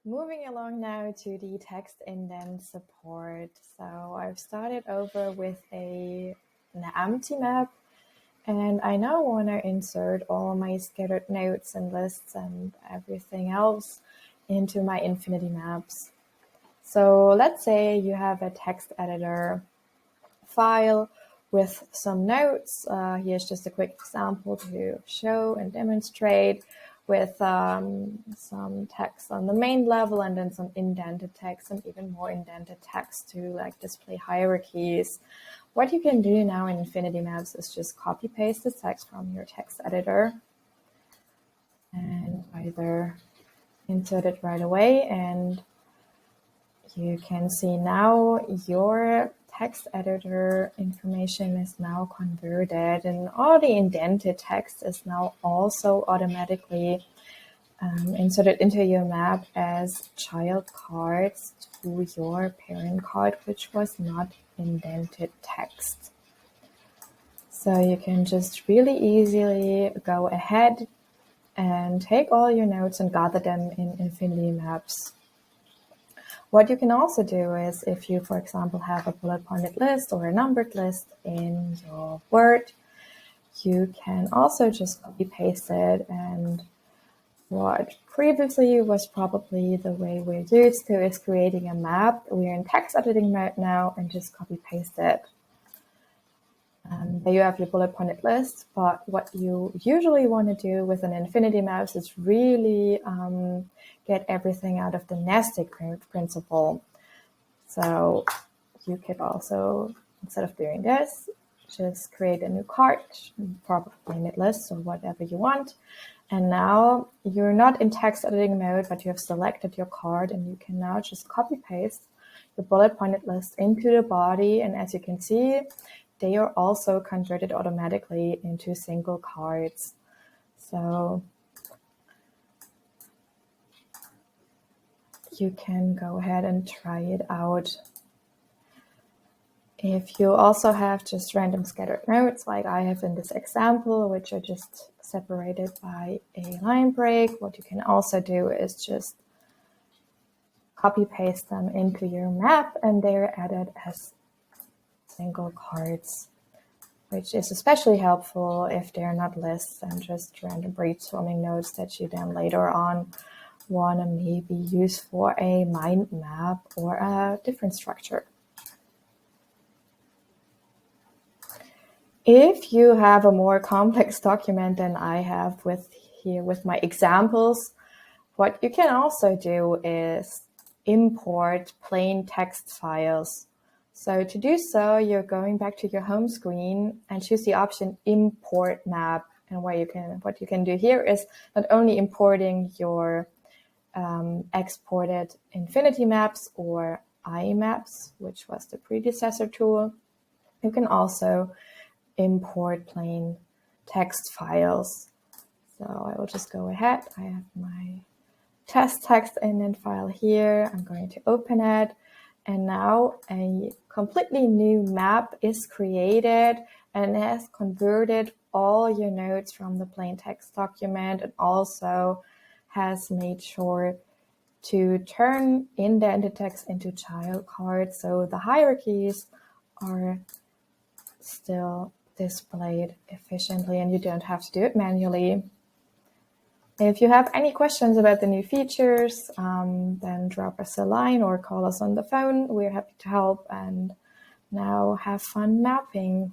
Moving along now to the text indent support. So I've started over with an empty map, and I now want to insert all my scattered notes and lists and everything else into my infinity maps. So let's say you have a text editor file with some notes. Here's just a quick example to show and demonstrate with some text on the main level and then some indented text and even more indented text to like display hierarchies. What you can do now in Infinity Maps is just copy paste the text from your text editor and either insert it right away, and you can see now your text editor information is now converted, and all the indented text is now also automatically inserted into your map as child cards to your parent card, which was not indented text. So you can just really easily go ahead and take all your notes and gather them in Infinity Maps. What you can also do is if you, for example, have a bullet pointed list or a numbered list in your Word, you can also just copy paste it. And what previously was probably the way we're used to is creating a map. We're in text editing mode now and just copy paste it. There you have your bullet pointed list, but what you usually want to do with an Infinity Maps is really get everything out of the nested principle. So you could also, instead of doing this, just create a new card, probably name it list or whatever you want. And now you're not in text editing mode, but you have selected your card, and you can now just copy paste the bullet pointed list into the body. And as you can see, they are also converted automatically into single cards. So you can go ahead and try it out. If you also have just random scattered notes, like I have in this example, which are just separated by a line break, what you can also do is just copy paste them into your map, and they're added as single cards, which is especially helpful if they're not lists and just random brainstorming notes that you then later on want to maybe use for a mind map or a different structure. If you have a more complex document than I have with my examples, what you can also do is import plain text files. So to do so, you're going back to your home screen and choose the option Import Map. And what you can do here is not only importing your exported Infinity Maps or iMaps, which was the predecessor tool, you can also import plain text files. So I will just go ahead. I have my test text indent file here. I'm going to open it. And now a completely new map is created and has converted all your notes from the plain text document, and also has made sure to turn indented text into child cards. So the hierarchies are still displayed efficiently and you don't have to do it manually. If you have any questions about the new features, then drop us a line or call us on the phone. We're happy to help, and now have fun mapping.